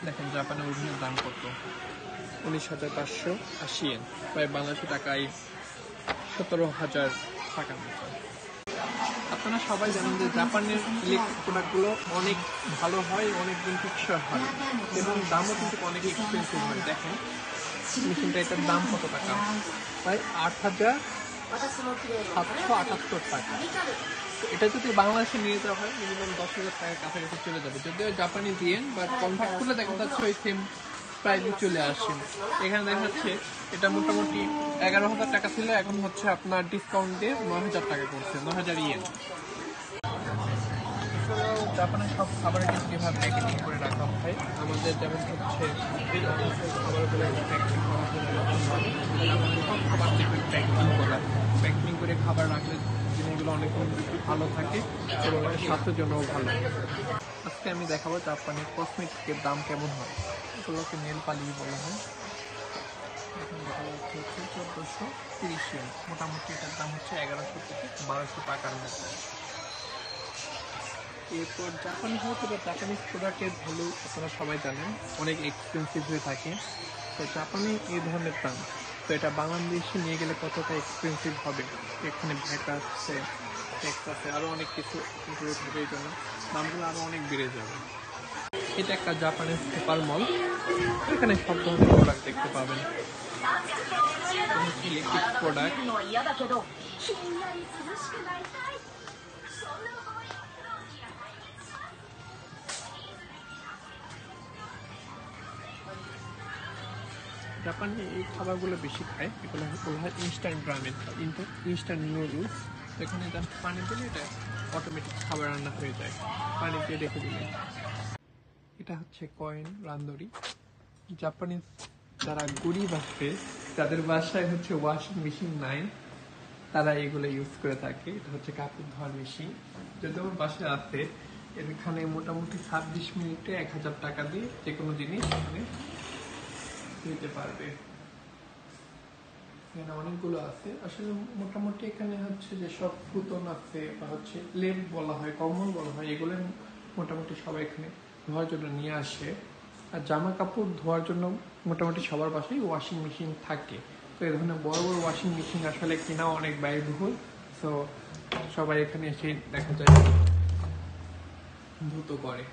দেখেন জাপানের ওভেনের দাম কত, 19,580 yen, প্রায় বাংলাদেশি টাকায় 17,000 টাকার মতো। আপনারা সবাই জানেন যে জাপানের ইলেকট্রিক প্রোডাক্টগুলো অনেক ভালো হয়, অনেক দিন টিকসই হয় এবং দামও কিন্তু অনেক এক্সপেন্সিভ হয়। দেখেন মেশিনটা, এটার দাম কত টাকা, প্রায় 8,778 টাকা। এটা যদি বাংলাদেশে নিয়ে যাওয়া হয় মিনিমাম 10,000 টাকার কাছাকাছি চলে যাবে, যদিও জাপানি ইয়েন, বাট কনভার্ট করলে দেখা যাচ্ছে ওই সেম প্রাইসে চলে আসে। এখানে দেখা যাচ্ছে এটা মোটামুটি 11,000 টাকা ছিল, এখন হচ্ছে আপনার ডিসকাউন্ট দিয়ে 9,000 টাকা করছে, 9,000 ইয়েন। জাপানের সব খাবারের কিন্তু কীভাবে প্যাকেটিং করে রাখা হয়, আমাদের যেমন হচ্ছে খাবারগুলো প্যাকেটিং করার জন্য সব খাবার দেখবেন প্যাকেটিং করা, প্যাকেটিং করে খাবার রাখলে জিনিসগুলো অনেক ভালো থাকে এবং স্বাস্থ্যের জন্যও ভালো। আজকে আমি দেখাবো জাপানের কসমেটিকের দাম কেমন হয়। এগুলোকে নেল পালিশ বলা হয়। এখন দেখা যাচ্ছে হচ্ছে 1430 yen, মোটামুটি এটার দাম হচ্ছে 1100 থেকে 1200 টাকার মতো। এরপর জাপানিজ জাপানিজ প্রোডাক্টের ভ্যালু আপনারা সবাই জানেন, অনেক এক্সপেন্সিভ হয়ে থাকে। তো জাপানে এই ধরনের দাম, তো এটা বাংলাদেশে নিয়ে গেলে কতটা এক্সপেন্সিভ হবে, এখানে ভ্যাট আসছে, ট্যাক্স আছে, আরও অনেক কিছু ইনক্লুড হবে, এই জন্য দামগুলো আরও অনেক বেড়ে যাবে। এটা একটা জাপানের সুপার মল, এখানে সব ধরনের প্রোডাক্ট দেখতে পাবেন, ইলেকট্রিক প্রোডাক্ট। জাপানে এই খাবারগুলো বেশি খায়, এগুলো বলা হয় ইনস্ট্যান্ট রামেন, ইনস্ট্যান্ট নুডলস। এখানে জাস্ট পানি দিলে এটা অটোমেটিক খাবার রান্না হয়ে যায়, পানি দিয়ে রেখে দিলে। এটা হচ্ছে কয়েন রান্দরি। জাপানিজ যারা গরিব আছে, যাদের বাসায় হচ্ছে ওয়াশিং মেশিন নাই, তারা এগুলো ইউজ করে থাকে। এটা হচ্ছে কাপড় ধোয়ার মেশিন, যদি আমার বাসায় আছে, এখানে মোটামুটি 26 মিনিটে 1,000 টাকা দিয়ে যে কোনো জিনিস এখানে নিতে পারবে। এখানে অনেকগুলো আছে, আসলে মোটামুটি এখানে হচ্ছে যেসব ফুতন আছে বা হচ্ছে লেপ বলা হয়, কম্বল বলা হয়, এগুলো মোটামুটি সবাই এখানে ধোয়ার জন্য নিয়ে আসে। আর জামা কাপড় ধোয়ার জন্য মোটামুটি সবার বাসায় ওয়াশিং মেশিন থাকে। তো এই ধরনের বড় বড় ওয়াশিং মেশিন আসলে কেনাও অনেক ব্যয়বহুল, তো সবাই এখানে এসে দেখা যায় ধুতো করে।